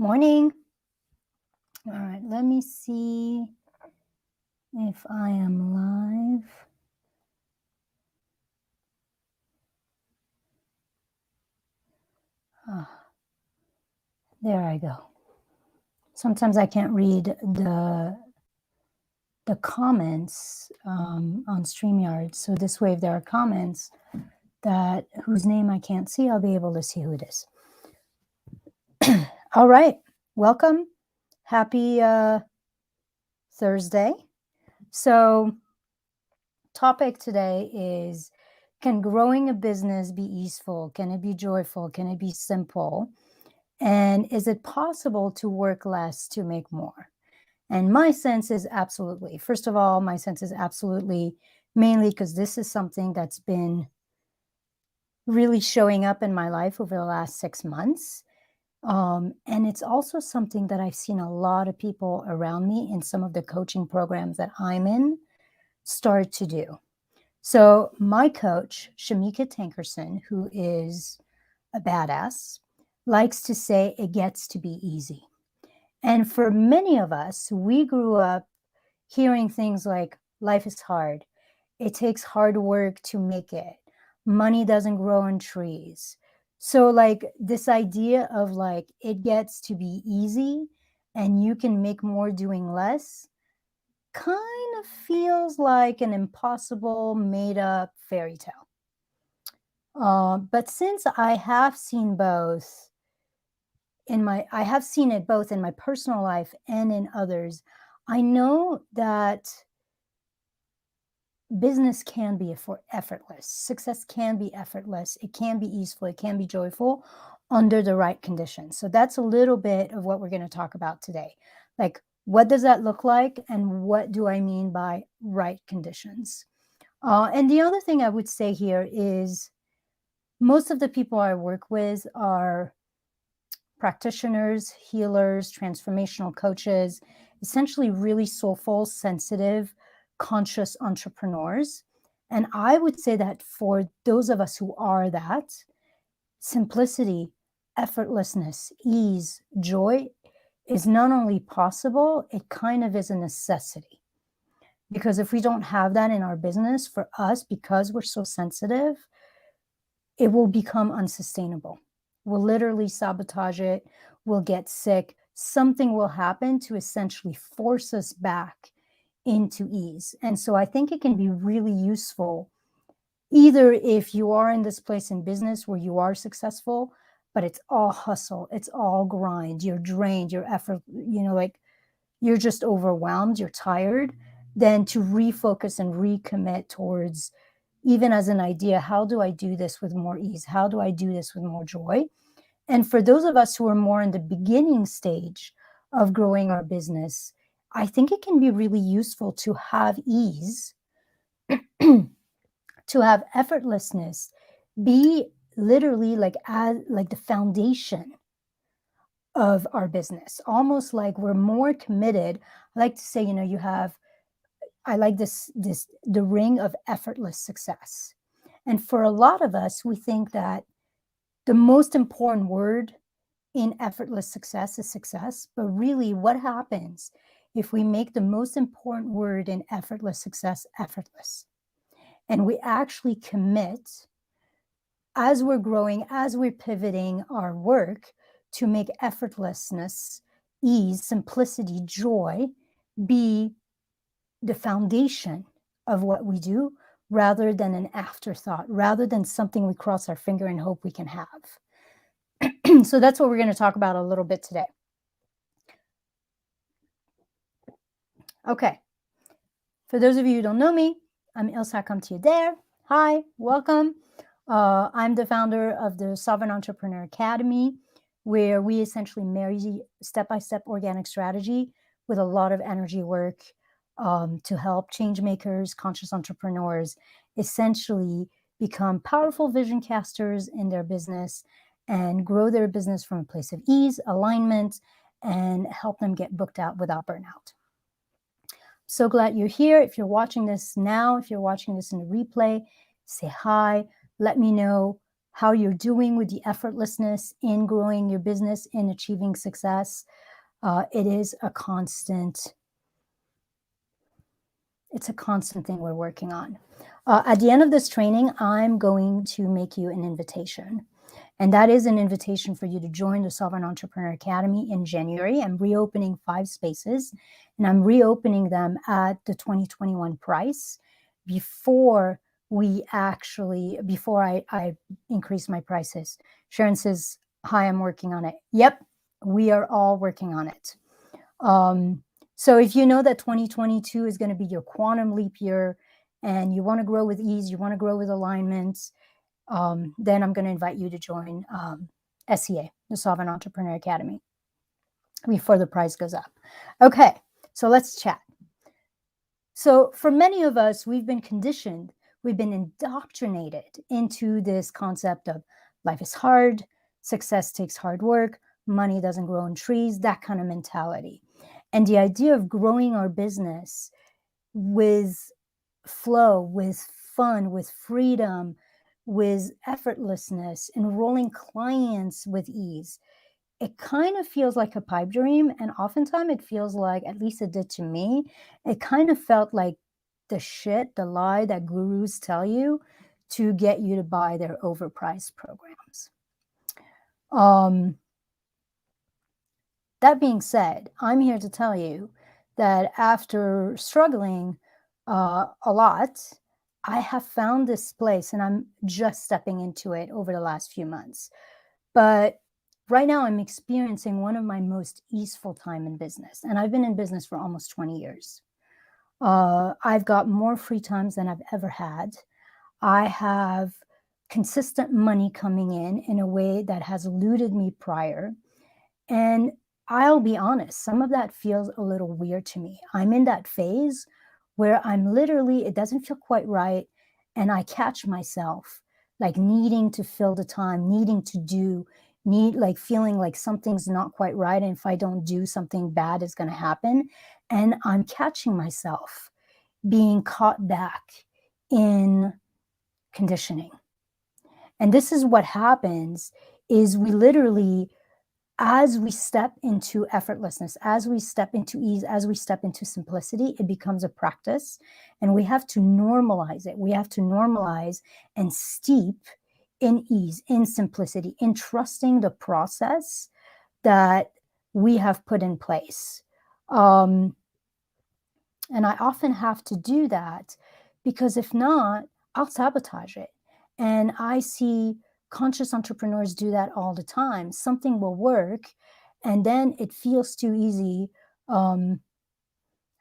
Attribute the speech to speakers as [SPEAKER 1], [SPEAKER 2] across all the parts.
[SPEAKER 1] Morning. All right, let me see if I am live. There I go. Sometimes I can't read the comments on StreamYard. So this way, if there are comments that whose name I can't see, I'll be able to see who it is. All right, welcome. Happy Thursday. So topic today is, can growing a business be easeful? Can it be joyful? Can it be simple? And is it possible to work less to make more? And my sense is absolutely. First of all, my sense is absolutely, mainly because this is something that's been really showing up in my life over the last 6 months. And it's also something that I've seen a lot of people around me in some of the coaching programs that I'm in start to do. So my coach, Shamika Tankerson, who is a badass, likes to say it gets to be easy. And for many of us, we grew up hearing things like life is hard. It takes hard work to make it. Money doesn't grow on trees. So like this idea of like it gets to be easy and you can make more doing less kind of feels like an impossible made up fairy tale. But since I have seen both I have seen it both in my personal life and in others, I know that business can be effortless. Success can be effortless. It can be easeful. It can be joyful under the right conditions. So that's a little bit of what we're going to talk about today. Like, what does that look like? And what do I mean by right conditions? And the other thing I would say here is most of the people I work with are practitioners, healers, transformational coaches, essentially really soulful, sensitive, conscious entrepreneurs. And I would say that for those of us who are that, simplicity, effortlessness, ease, joy is not only possible, it kind of is a necessity. Because if we don't have that in our business, for us, because we're so sensitive, it will become unsustainable. We'll literally sabotage it. We'll get sick. Something will happen to essentially force us back into ease. And so I think it can be really useful, either if you are in this place in business where you are successful, but it's all hustle, it's all grind, you're drained, your effort, like you're just overwhelmed, you're tired, then to refocus and recommit towards, even as an idea, how do I do this with more ease? How do I do this with more joy? And for those of us who are more in the beginning stage of growing our business, I think it can be really useful to have ease, to have effortlessness be literally like the foundation of our business, almost like we're more committed. I like to say, I like the ring of effortless success. And for a lot of us, we think that the most important word in effortless success is success. But really, what happens if we make the most important word in effortless success effortless? And we actually commit, as we're growing, as we're pivoting our work, to make effortlessness, ease, simplicity, joy be the foundation of what we do, rather than an afterthought, rather than something we cross our finger and hope we can have. So that's what we're going to talk about a little bit today. Okay. For those of you who don't know me, I'm Ilsa Kamtiader. Hi, welcome. I'm the founder of the Sovereign Entrepreneur Academy, where we essentially marry step-by-step organic strategy with a lot of energy work to help change makers, conscious entrepreneurs, essentially become powerful vision casters in their business and grow their business from a place of ease, alignment, and help them get booked out without burnout. So glad you're here. If you're watching this now, if you're watching this in the replay, say hi. Let me know how you're doing with the effortlessness in growing your business, in achieving success. It is a constant, it's a constant thing we're working on. At the end of this training, I'm going to make you an invitation. And that is an invitation for you to join the Sovereign Entrepreneur Academy in January. I'm reopening 5 spaces, and I'm reopening them at the 2021 price before I increase my prices. Sharon says, hi, I'm working on it. Yep, we are all working on it. So if you know that 2022 is going to be your quantum leap year and you want to grow with ease, you want to grow with alignment, then I'm going to invite you to join SEA, the Sovereign Entrepreneur Academy, before the price goes up. Okay, so let's chat. So for many of us, we've been conditioned, we've been indoctrinated into this concept of life is hard, success takes hard work, money doesn't grow on trees, that kind of mentality. And the idea of growing our business with flow, with fun, with freedom, with effortlessness, enrolling clients with ease, it kind of feels like a pipe dream. And oftentimes it feels like, at least it did to me, it kind of felt like the lie that gurus tell you to get you to buy their overpriced programs. That being said, I'm here to tell you that after struggling a lot, I have found this place, and I'm just stepping into it over the last few months. But right now I'm experiencing one of my most easeful time in business, and I've been in business for almost 20 years. I've got more free times than I've ever had. I have consistent money coming in a way that has eluded me prior. And I'll be honest, some of that feels a little weird to me. I'm in that phase where I'm literally, it doesn't feel quite right. And I catch myself like needing to fill the time, needing to do, feeling like something's not quite right. And if I don't do, something bad is going to happen. And I'm catching myself being caught back in conditioning. And this is what happens is we literally, as we step into effortlessness, as we step into ease, as we step into simplicity, it becomes a practice, and we have to normalize it. We have to normalize and steep in ease, in simplicity, in trusting the process that we have put in place. And I often have to do that because if not, I'll sabotage it. And I see conscious entrepreneurs do that all the time. Something will work and then it feels too easy. I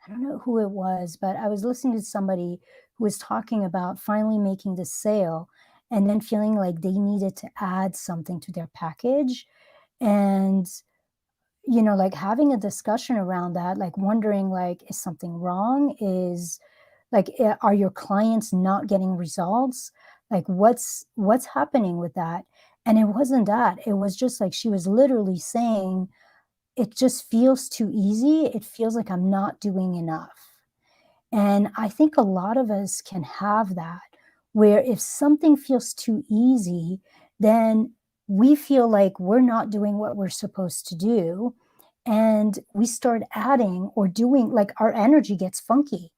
[SPEAKER 1] don't know who it was, but I was listening to somebody who was talking about finally making the sale and then feeling like they needed to add something to their package. And like having a discussion around that, like wondering, like, is something wrong? Are your clients not getting results? Like what's happening with that? And it wasn't that. It was just like she was literally saying, it just feels too easy. It feels like I'm not doing enough. And I think a lot of us can have that, where if something feels too easy, then we feel like we're not doing what we're supposed to do. And we start adding or doing, like our energy gets funky.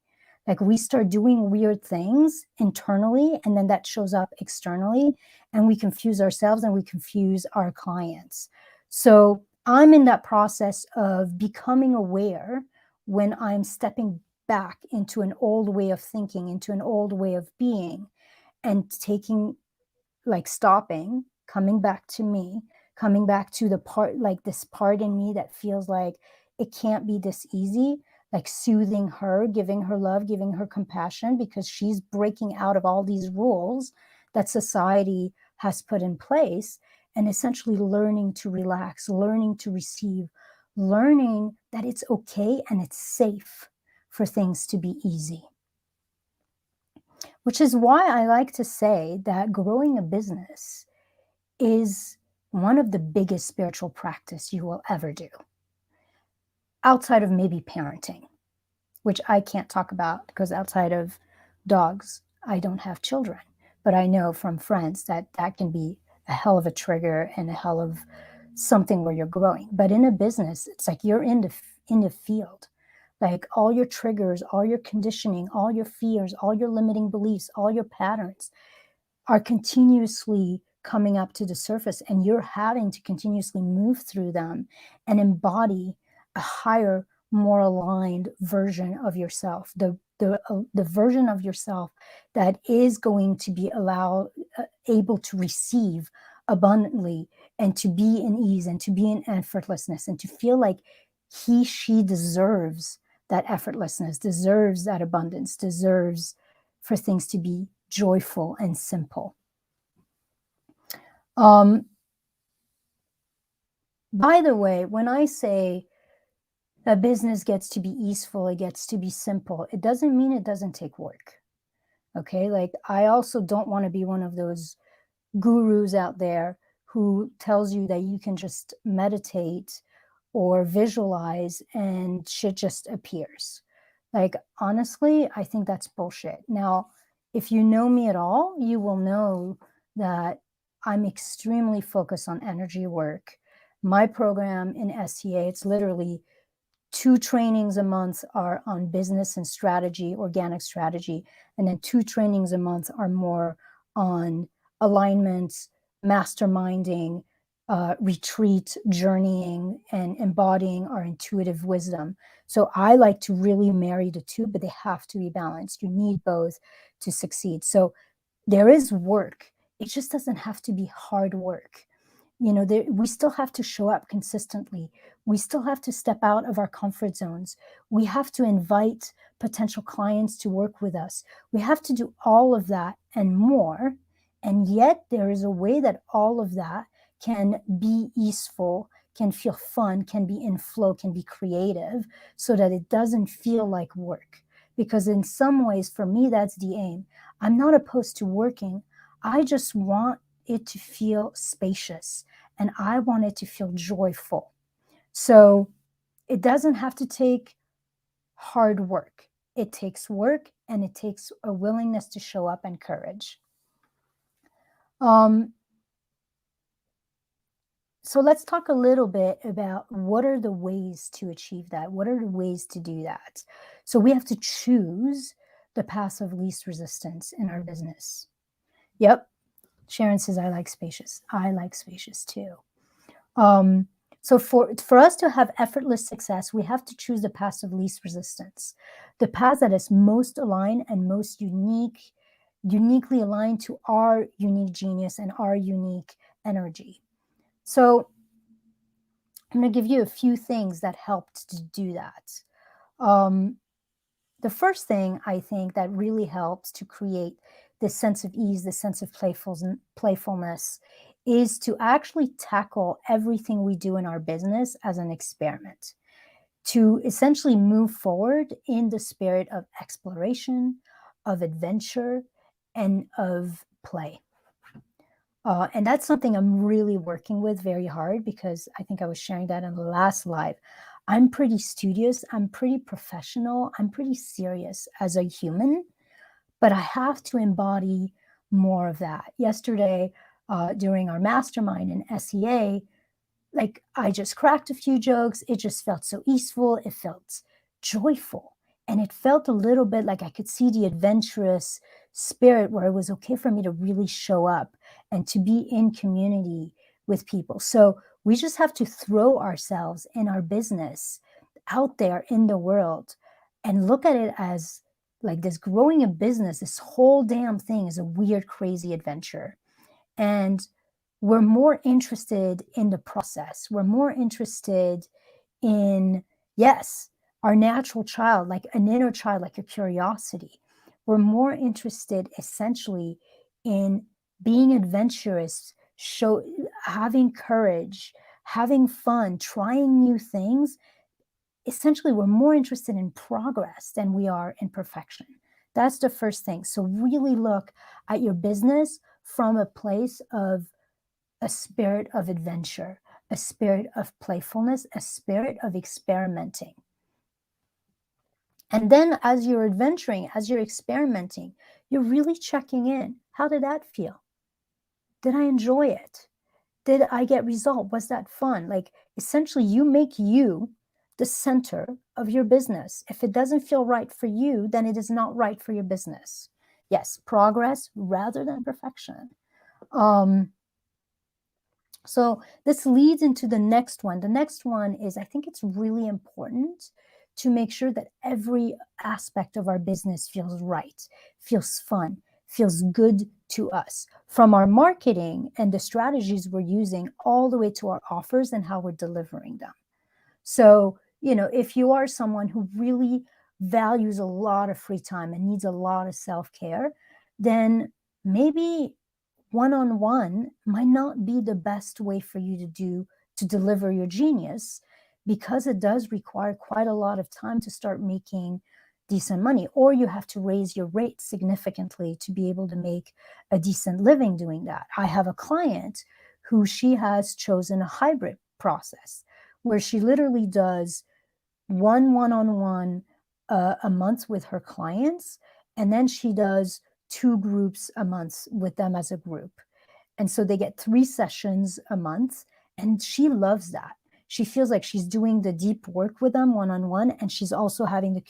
[SPEAKER 1] Like we start doing weird things internally, and then that shows up externally, and we confuse ourselves and we confuse our clients. So I'm in that process of becoming aware when I'm stepping back into an old way of thinking, into an old way of being, and taking, like stopping, coming back to me, coming back to the part, like this part in me that feels like it can't be this easy, like soothing her, giving her love, giving her compassion, because she's breaking out of all these rules that society has put in place, and essentially learning to relax, learning to receive, learning that it's okay and it's safe for things to be easy. Which is why I like to say that growing a business is one of the biggest spiritual practice you will ever do, outside of maybe parenting, which I can't talk about because outside of dogs, I don't have children. But I know from friends that that can be a hell of a trigger and a hell of something where you're growing. But in a business, it's like you're in the field. Like all your triggers, all your conditioning, all your fears, all your limiting beliefs, all your patterns are continuously coming up to the surface, and you're having to continuously move through them and embody a higher, more aligned version of yourself, the version of yourself that is going to be able to receive abundantly and to be in ease and to be in effortlessness and to feel like she deserves that effortlessness, deserves that abundance, deserves for things to be joyful and simple. By the way, when I say a business gets to be easeful, it gets to be simple, it doesn't mean it doesn't take work. Okay, like I also don't want to be one of those gurus out there who tells you that you can just meditate or visualize and shit just appears. Like, honestly, I think that's bullshit. Now, if you know me at all, you will know that I'm extremely focused on energy work. My program in STA, it's literally 2 trainings a month are on business and strategy, organic strategy, and then 2 trainings a month are more on alignment, masterminding, retreat, journeying, and embodying our intuitive wisdom. So I like to really marry the 2, but they have to be balanced. You need both to succeed. So there is work. It just doesn't have to be hard work. We still have to show up consistently. We still have to step out of our comfort zones. We have to invite potential clients to work with us. We have to do all of that and more. And yet there is a way that all of that can be easeful, can feel fun, can be in flow, can be creative, so that it doesn't feel like work. Because in some ways, for me, that's the aim. I'm not opposed to working. I just want it to feel spacious, and I want it to feel joyful. So it doesn't have to take hard work. It takes work, and it takes a willingness to show up and courage. So let's talk a little bit about what are the ways to achieve that? What are the ways to do that? So we have to choose the path of least resistance in our business. Yep. Sharon says, I like spacious. I like spacious too. So for us to have effortless success, we have to choose the path of least resistance, the path that is most aligned and most uniquely aligned to our unique genius and our unique energy. So I'm going to give you a few things that helped to do that. The first thing I think that really helps to create this sense of ease, this sense of playfulness, is to actually tackle everything we do in our business as an experiment, to essentially move forward in the spirit of exploration, of adventure, and of play. And that's something I'm really working with very hard, because I think I was sharing that in the last live. I'm pretty studious, I'm pretty professional, I'm pretty serious as a human, but I have to embody more of that. Yesterday, during our mastermind in SEA, like I just cracked a few jokes. It just felt so easeful. It felt joyful. And it felt a little bit like I could see the adventurous spirit, where it was okay for me to really show up and to be in community with people. So we just have to throw ourselves in our business out there in the world and look at it as like this growing a business, this whole damn thing is a weird, crazy adventure. And we're more interested in the process. We're more interested in, yes, our natural child, like an inner child, like a curiosity. We're more interested essentially in being adventurous, having courage, having fun, trying new things. Essentially, we're more interested in progress than we are in perfection. That's the first thing. So really look at your business from a place of a spirit of adventure, a spirit of playfulness, a spirit of experimenting. And then as you're adventuring, as you're experimenting, you're really checking in. How did that feel? Did I enjoy it? Did I get result? Was that fun? Like, essentially, you make you the center of your business. If it doesn't feel right for you, then it is not right for your business. Yes, progress rather than perfection. So this leads into the next one. The next one is, I think it's really important to make sure that every aspect of our business feels right, feels fun, feels good to us, from our marketing and the strategies we're using all the way to our offers and how we're delivering them. So, if you are someone who really values a lot of free time and needs a lot of self-care, then maybe one-on-one might not be the best way for you to deliver your genius, because it does require quite a lot of time to start making decent money, or you have to raise your rate significantly to be able to make a decent living doing that. I have a client who she has chosen a hybrid process where she literally does one-on-one a month with her clients, and then she does 2 groups a month with them as a group. And so they get 3 sessions a month, and she loves that. She feels like she's doing the deep work with them one-on-one, and she's also having the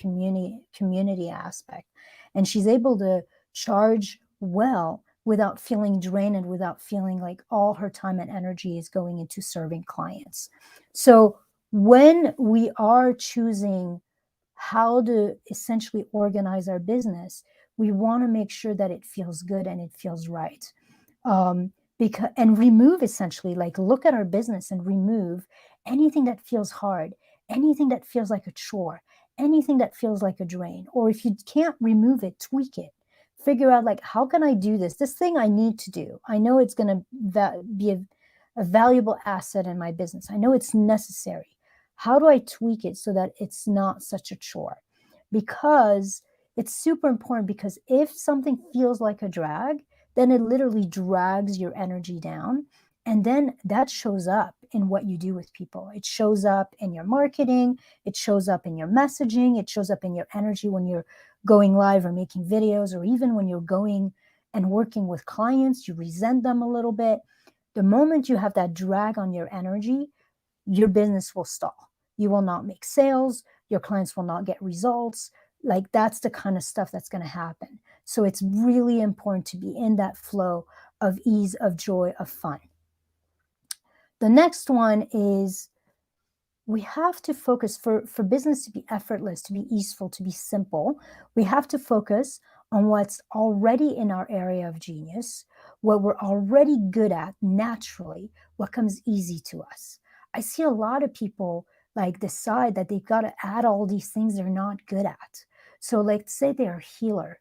[SPEAKER 1] community aspect. And she's able to charge well without feeling drained and without feeling like all her time and energy is going into serving clients. So when we are choosing how to essentially organize our business, we want to make sure that it feels good and it feels right. And remove, essentially, like, look at our business and remove anything that feels hard, anything that feels like a chore, anything that feels like a drain. Or if you can't remove it, tweak it. Figure out, like, how can I do this thing I need to do? I know it's going to be a valuable asset in my business. I know it's necessary. How do I tweak it so that it's not such a chore? Because it's super important, because if something feels like a drag, then it literally drags your energy down. And then that shows up in what you do with people. It shows up in your marketing. It shows up in your messaging. It shows up in your energy when you're going live or making videos, or even when you're going and working with clients, you resent them a little bit. The moment you have that drag on your energy, your business will stall. You will not make sales. Your clients will not get results. Like, that's the kind of stuff that's going to happen. So it's really important to be in that flow of ease, of joy, of fun. The next one is, we have to focus for business to be effortless, to be easeful, to be simple. We have to focus on what's already in our area of genius, what we're already good at naturally, what comes easy to us. I see a lot of people like decide that they've got to add all these things they're not good at. So, like, say they're a healer,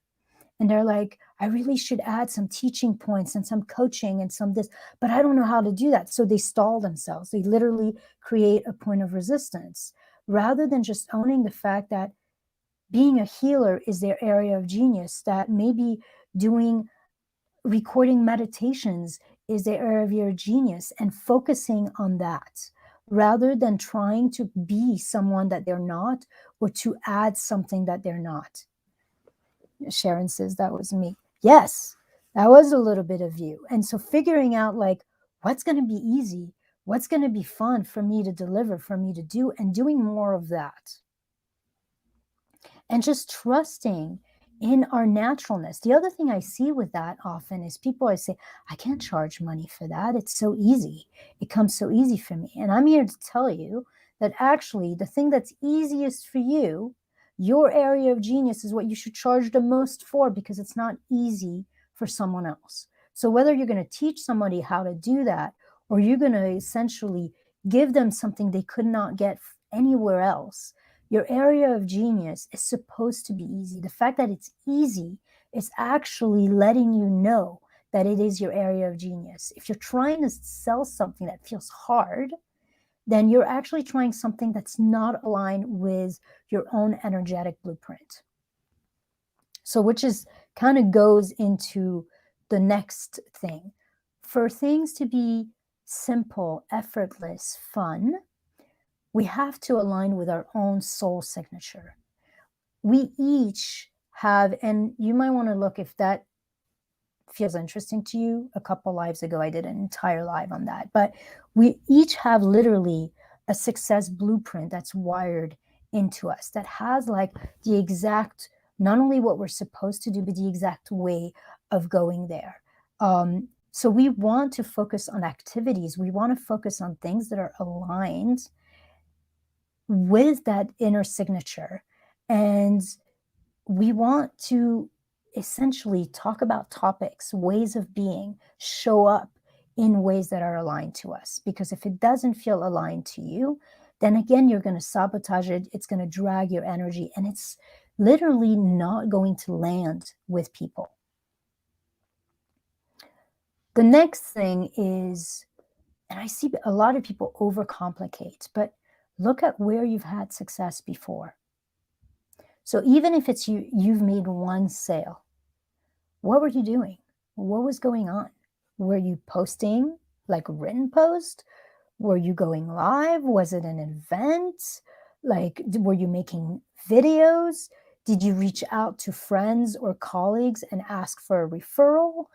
[SPEAKER 1] and they're like, I really should add some teaching points and some coaching and some this, but I don't know how to do that. So they stall themselves. They literally create a point of resistance, rather than just owning the fact that being a healer is their area of genius, that maybe doing recording meditations is their area of your genius, and focusing on that rather than trying to be someone that they're not, or to add something that they're not. Sharon says that was me. Yes, that was a little bit of you. And so figuring out, like, what's going to be easy, what's going to be fun for me to deliver, for me to do, and doing more of that. And just trusting in our naturalness. The other thing I see with that often is people, I say, I can't charge money for that. It's so easy. It comes so easy for me. And I'm here to tell you that actually the thing that's easiest for you, your area of genius, is what you should charge the most for, because it's not easy for someone else. So whether you're going to teach somebody how to do that, or you're going to essentially give them something they could not get anywhere else, your area of genius is supposed to be easy. The fact that it's easy is actually letting you know that it is your area of genius. If you're trying to sell something that feels hard, then you're actually trying something that's not aligned with your own energetic blueprint. So, which is kind of goes into the next thing. For things to be simple, effortless, fun, we have to align with our own soul signature. We each have, and you might want to look if that feels interesting to you, a couple lives ago, I did an entire live on that. But we each have literally a success blueprint that's wired into us, that has like the exact, not only what we're supposed to do, but the exact way of going there. So we want to focus on activities. We want to focus on things that are aligned with that inner signature. And we want to essentially talk about topics, ways of being, show up in ways that are aligned to us. Because if it doesn't feel aligned to you, then again, you're going to sabotage it. It's going to drag your energy, and it's literally not going to land with people. The next thing is, and I see a lot of people overcomplicate, but look at where you've had success before. So even if it's you've made one sale, what were you doing? What was going on? Were you posting like written post? Were you going live? Was it an event? Like, were you making videos? Did you reach out to friends or colleagues and ask for a referral?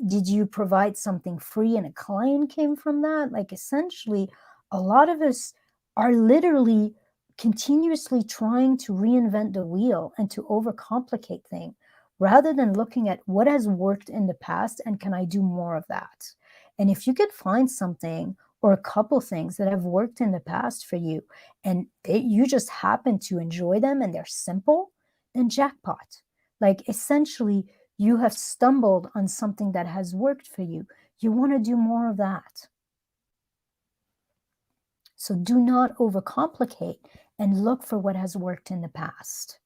[SPEAKER 1] Did you provide something free and a client came from that? Like, essentially, a lot of us are literally continuously trying to reinvent the wheel and to overcomplicate things rather than looking at what has worked in the past and can I do more of that? And if you could find something or a couple things that have worked in the past for you and you just happen to enjoy them and they're simple, then jackpot. Like, essentially, you have stumbled on something that has worked for you. You want to do more of that. So do not overcomplicate and look for what has worked in the past.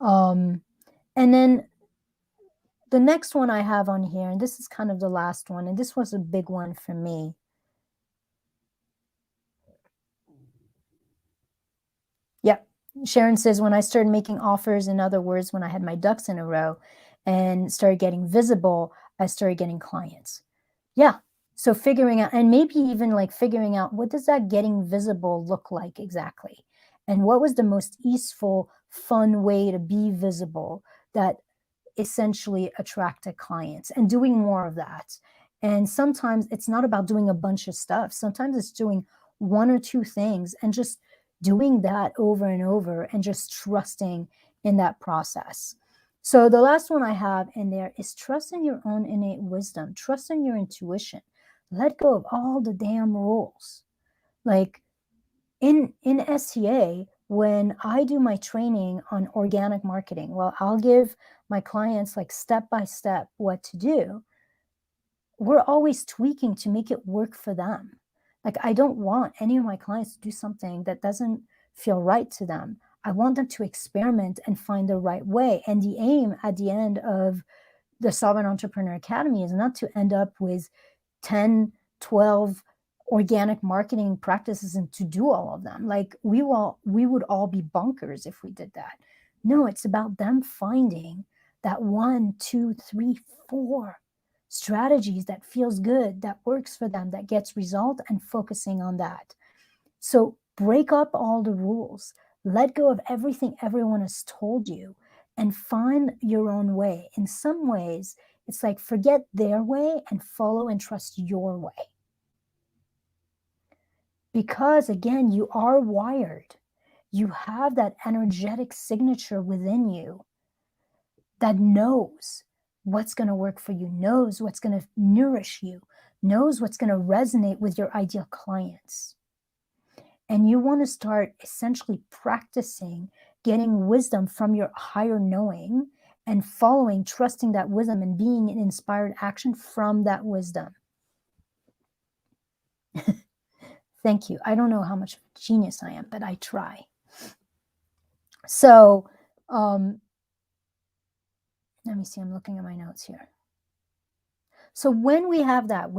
[SPEAKER 1] And then the next one I have on here, and this is kind of the last one, and this was a big one for me. Yep. Sharon says, when I started making offers, in other words, when I had my ducks in a row and started getting visible, I started getting clients. Yeah. So figuring out, and maybe even like figuring out, what does that getting visible look like exactly? And what was the most easeful, fun way to be visible that essentially attracted clients, and doing more of that. And sometimes it's not about doing a bunch of stuff. Sometimes it's doing one or two things and just doing that over and over and just trusting in that process. So the last one I have in there is trust in your own innate wisdom, trust in your intuition. Let go of all the damn rules. Like in SCA, when I do my training on organic marketing, well, I'll give my clients like step by step what to do. We're always tweaking to make it work for them. Like, I don't want any of my clients to do something that doesn't feel right to them. I want them to experiment and find the right way. And the aim at the end of the Sovereign Entrepreneur Academy is not to end up with 10, 12 organic marketing practices and to do all of them. Like, we would all be bonkers if we did that. No, it's about them finding that 1, 2, 3, 4 strategies that feels good, that works for them, that gets result, and focusing on that. So break up all the rules, let go of everything everyone has told you, and find your own way. In some ways, it's like forget their way and follow and trust your way. Because again, you are wired. You have that energetic signature within you that knows what's going to work for you, knows what's going to nourish you, knows what's going to resonate with your ideal clients. And you want to start essentially practicing getting wisdom from your higher knowing and following, trusting that wisdom and being in inspired action from that wisdom. Thank you. I don't know how much of a genius I am, but I try. So, let me see, I'm looking at my notes here. So when we have that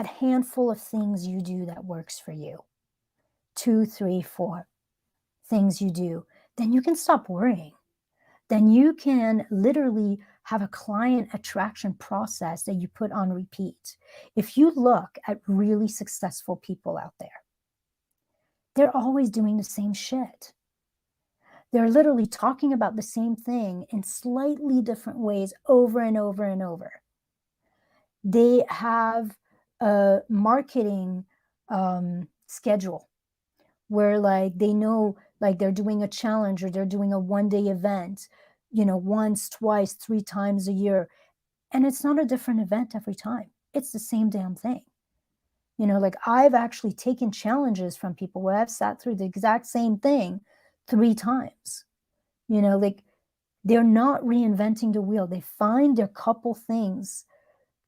[SPEAKER 1] handful of things you do that works for you, 2, 3, 4 things you do, then you can stop worrying. Then you can literally have a client attraction process that you put on repeat. If you look at really successful people out there, they're always doing the same shit. They're literally talking about the same thing in slightly different ways over and over and over. They have a marketing schedule where like they know like they're doing a challenge or they're doing a one-day event, once, twice, 3 times a year. And it's not a different event every time. It's the same damn thing. Like I've actually taken challenges from people where I've sat through the exact same thing 3 times. Like they're not reinventing the wheel. They find their couple things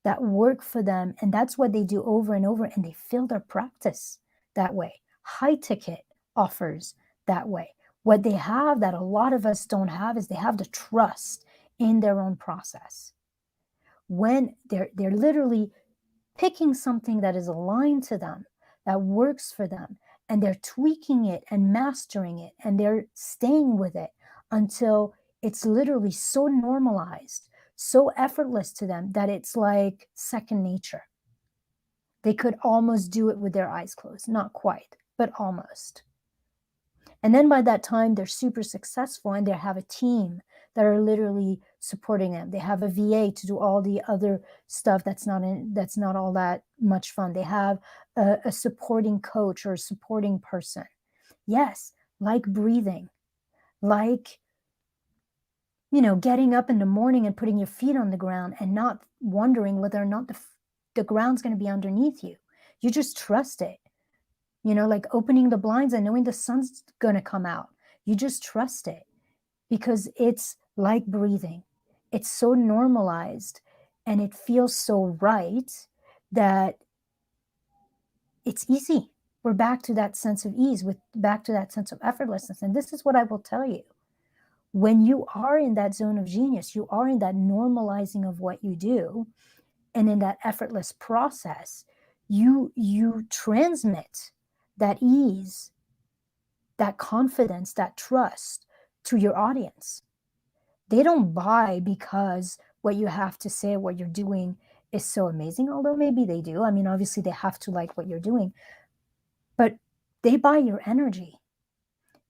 [SPEAKER 1] that work for them, and that's what they do over and over, and they fill their practice that way. High ticket offers that way. What they have that a lot of us don't have is they have the trust in their own process. When they're literally picking something that is aligned to them, that works for them, and they're tweaking it and mastering it, and they're staying with it until it's literally so normalized, so effortless to them that it's like second nature. They could almost do it with their eyes closed. Not quite, but almost. And then by that time, they're super successful and they have a team that are literally supporting them. They have a VA to do all the other stuff that's not all that much fun. They have a supporting coach or a supporting person. Yes, like breathing, like getting up in the morning and putting your feet on the ground and not wondering whether or not the ground's going to be underneath you. You just trust it. Like opening the blinds and knowing the sun's going to come out. You just trust it because it's like breathing. It's so normalized and it feels so right that it's easy. We're back to that sense of ease, back to that sense of effortlessness. And this is what I will tell you. When you are in that zone of genius, you are in that normalizing of what you do, and in that effortless process, you transmit that ease, that confidence, that trust to your audience. They don't buy because what you have to say, what you're doing is so amazing, although maybe they do. I mean, obviously they have to like what you're doing, but they buy your energy.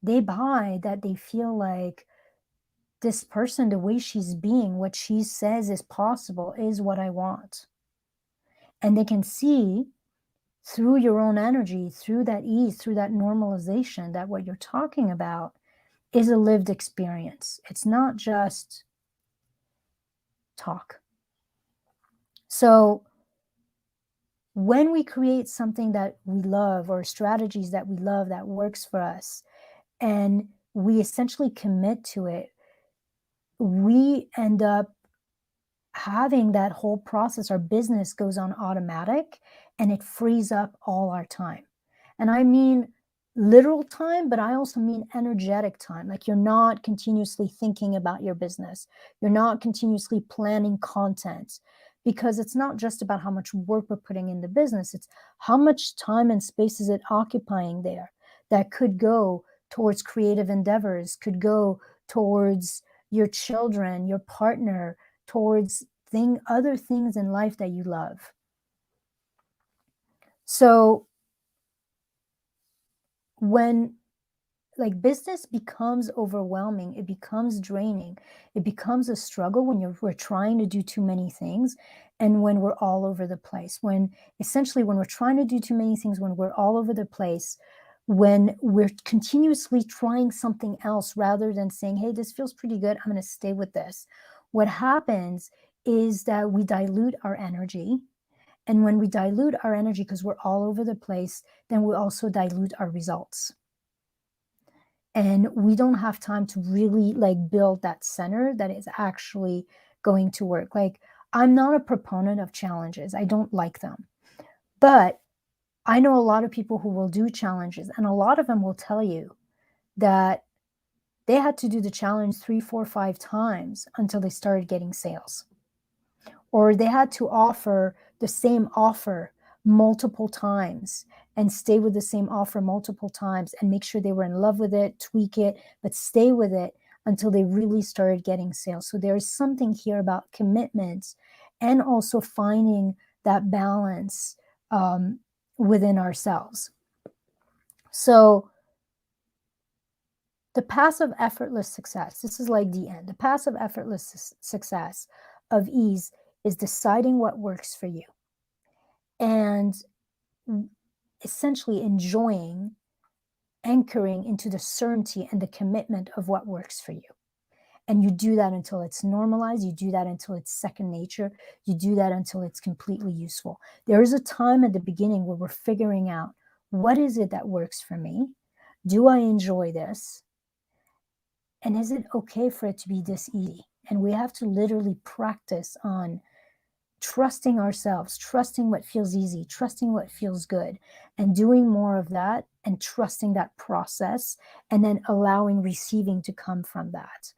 [SPEAKER 1] They buy that they feel like this person, the way she's being, what she says is possible, is what I want. And they can see through your own energy, through that ease, through that normalization, that what you're talking about is a lived experience. It's not just talk. So when we create something that we love or strategies that we love that works for us, and we essentially commit to it, we end up having that whole process, our business goes on automatic and it frees up all our time. And I mean literal time, but I also mean energetic time. Like you're not continuously thinking about your business. You're not continuously planning content, because it's not just about how much work we're putting in the business. It's how much time and space is it occupying there that could go towards creative endeavors, could go towards your children, your partner, towards other things in life that you love. So when like business becomes overwhelming, it becomes draining, it becomes a struggle when we're trying to do too many things, and when we're all over the place, when we're trying to do too many things, when we're all over the place, when we're continuously trying something else rather than saying, hey, this feels pretty good, I'm going to stay with this. What happens is that we dilute our energy. And when we dilute our energy because we're all over the place, then we also dilute our results. And we don't have time to really like build that center that is actually going to work. Like, I'm not a proponent of challenges. I don't like them. But I know a lot of people who will do challenges, and a lot of them will tell you that they had to do the challenge 3, 4, 5 times until they started getting sales. Or they had to offer the same offer multiple times and stay with the same offer multiple times and make sure they were in love with it, tweak it, but stay with it until they really started getting sales. So there is something here about commitment and also finding that balance within ourselves. So The passive effortless success, this is like the end. The passive effortless success of ease is deciding what works for you and essentially enjoying, anchoring into the certainty and the commitment of what works for you. And you do that until it's normalized. You do that until it's second nature. You do that until it's completely useful. There is a time at the beginning where we're figuring out, what is it that works for me? Do I enjoy this? And is it okay for it to be this easy? And we have to literally practice on trusting ourselves, trusting what feels easy, trusting what feels good, and doing more of that and trusting that process, and then allowing receiving to come from that.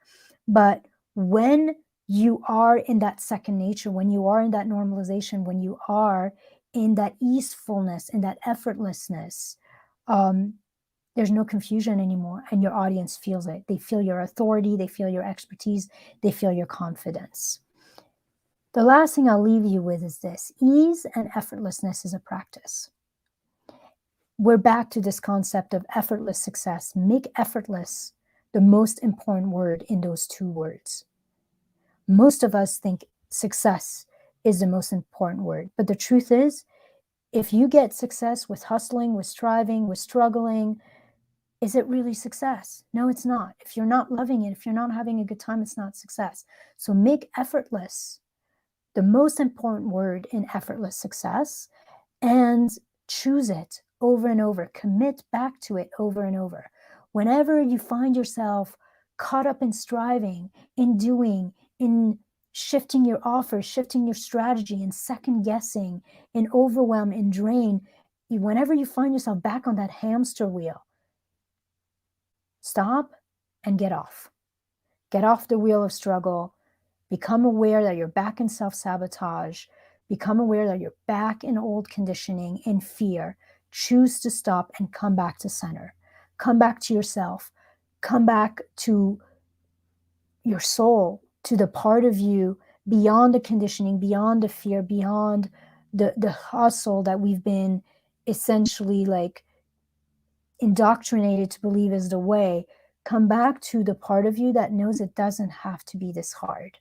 [SPEAKER 1] But when you are in that second nature, when you are in that normalization, when you are in that easefulness, in that effortlessness, there's no confusion anymore, and your audience feels it. They feel your authority, they feel your expertise, they feel your confidence. The last thing I'll leave you with is this: ease and effortlessness is a practice. We're back to this concept of effortless success. Make effortless the most important word in those two words. Most of us think success is the most important word, but the truth is, if you get success with hustling, with striving, with struggling, is it really success? No, it's not. If you're not loving it, if you're not having a good time, it's not success. So make effortless the most important word in effortless success, and choose it over and over. Commit back to it over and over. Whenever you find yourself caught up in striving, in doing, in shifting your offers, shifting your strategy, in second guessing, in overwhelm, in drain, whenever you find yourself back on that hamster wheel, stop and get off. Get off the wheel of struggle. Become aware that you're back in self-sabotage. Become aware that you're back in old conditioning, in fear. Choose to stop and come back to center. Come back to yourself. Come back to your soul, to the part of you beyond the conditioning, beyond the fear, beyond the hustle that we've been essentially like indoctrinated to believe is the way. Come back to the part of you that knows it doesn't have to be this hard.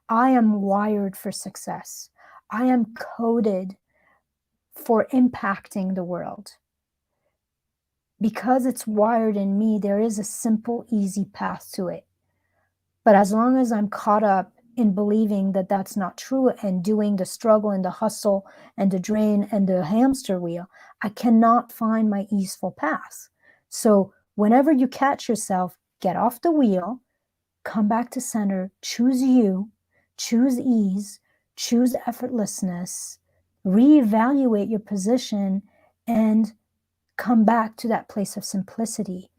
[SPEAKER 1] I am wired for success. I am coded for impacting the world. Because it's wired in me, there is a simple, easy path to it. But as long as I'm caught up in believing that that's not true and doing the struggle and the hustle and the drain and the hamster wheel, I cannot find my easeful path. So whenever you catch yourself, get off the wheel, come back to center, choose you, choose ease, choose effortlessness, reevaluate your position, and come back to that place of simplicity,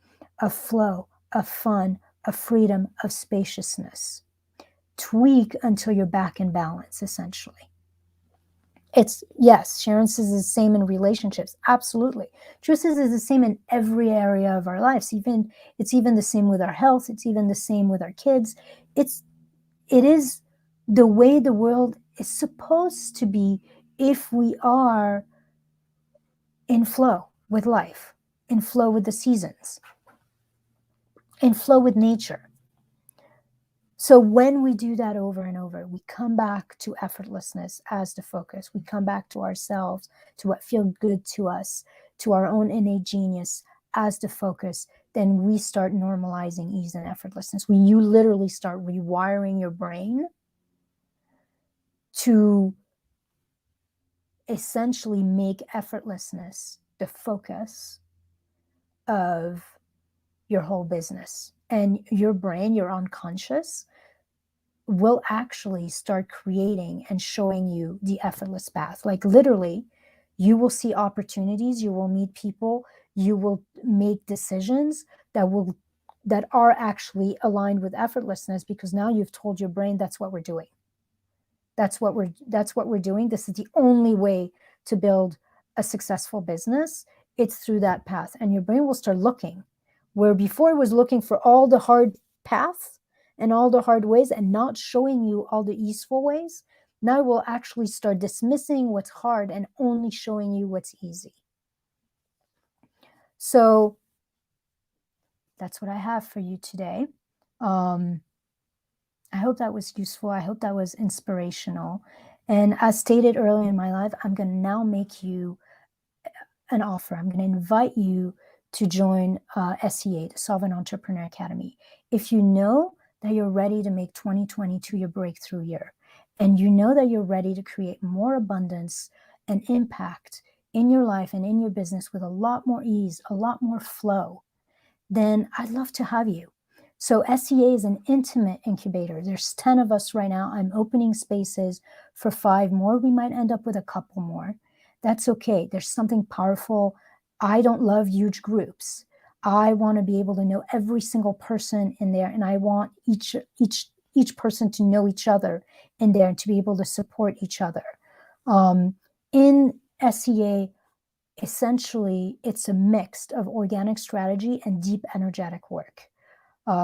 [SPEAKER 1] of flow, of fun, of freedom, of spaciousness. Tweak until you're back in balance, essentially. It's, yes, Sharon says it's the same in relationships. Absolutely. Truth is, it's the same in every area of our lives. It's even the same with our health. It's even the same with our kids. It is the way the world is supposed to be if we are in flow with life, in flow with the seasons, in flow with nature. So when we do that over and over, we come back to effortlessness as the focus. We come back to ourselves, to what feels good to us, to our own innate genius as the focus. Then we start normalizing ease and effortlessness. When you literally start rewiring your brain to essentially make effortlessness the focus of your whole business. And your brain, your unconscious, will actually start creating and showing you the effortless path. Like literally, you will see opportunities, you will meet people, you will make decisions that are actually aligned with effortlessness, because now you've told your brain that's what we're doing. That's what we're doing. This is the only way to build a successful business. It's through that path. And your brain will start looking where before it was looking for all the hard paths and all the hard ways and not showing you all the easeful ways. Now it will actually start dismissing what's hard and only showing you what's easy. So that's what I have for you today. I hope that was useful. I hope that was inspirational. And as stated earlier in my life, I'm going to now make you an offer. I'm going to invite you to join SEA, the Solvent Entrepreneur Academy. If you know that you're ready to make 2022 your breakthrough year, and you know that you're ready to create more abundance and impact in your life and in your business with a lot more ease, a lot more flow, then I'd love to have you. So SEA is an intimate incubator. There's 10 of us right now. I'm opening spaces for 5 more. We might end up with a couple more. That's okay. There's something powerful. I don't love huge groups. I want to be able to know every single person in there, and I want each person to know each other in there and to be able to support each other. In SEA, essentially, it's a mix of organic strategy and deep energetic work.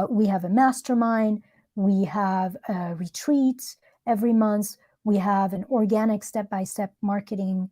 [SPEAKER 1] We have a mastermind, we have retreats every month, we have an organic step-by-step marketing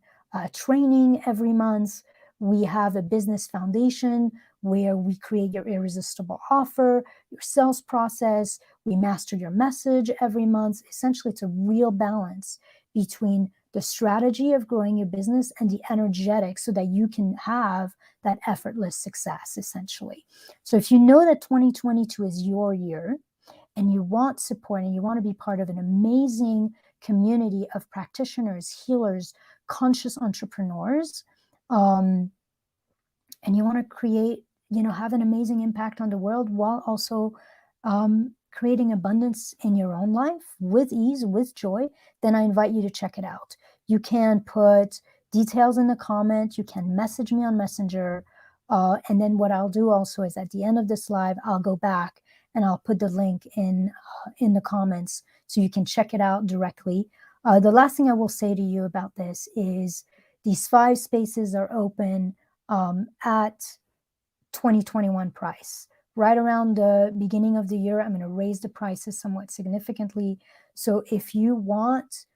[SPEAKER 1] training every month, we have a business foundation where we create your irresistible offer, your sales process, we master your message every month. Essentially, it's a real balance between the strategy of growing your business and the energetics so that you can have that effortless success, essentially. So if you know that 2022 is your year and you want support and you want to be part of an amazing community of practitioners, healers, conscious entrepreneurs, and you want to create, have an amazing impact on the world while also creating abundance in your own life with ease, with joy, then I invite you to check it out. You can put details in the comment. You can message me on Messenger. And then what I'll do also is at the end of this live, I'll go back and I'll put the link in the comments so you can check it out directly. The last thing I will say to you about this is these 5 spaces are open at 2021 price. Right around the beginning of the year, I'm going to raise the prices somewhat significantly. So if you want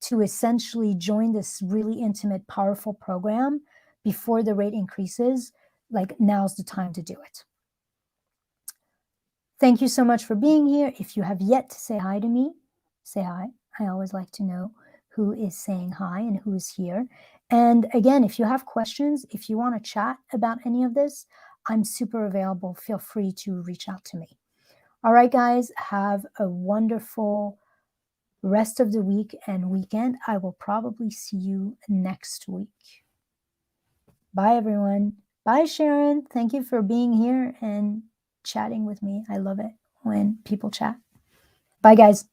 [SPEAKER 1] to essentially join this really intimate, powerful program before the rate increases, like, now's the time to do it. Thank you so much for being here. If you have yet to say hi to me, say hi. I always like to know who is saying hi and who is here. And again, if you have questions, if you want to chat about any of this, I'm super available. Feel free to reach out to me. All right, guys, have a wonderful rest of the week and weekend. I will probably see you next week. Bye, everyone. Bye, Sharon. Thank you for being here and chatting with me. I love it when people chat. Bye, guys.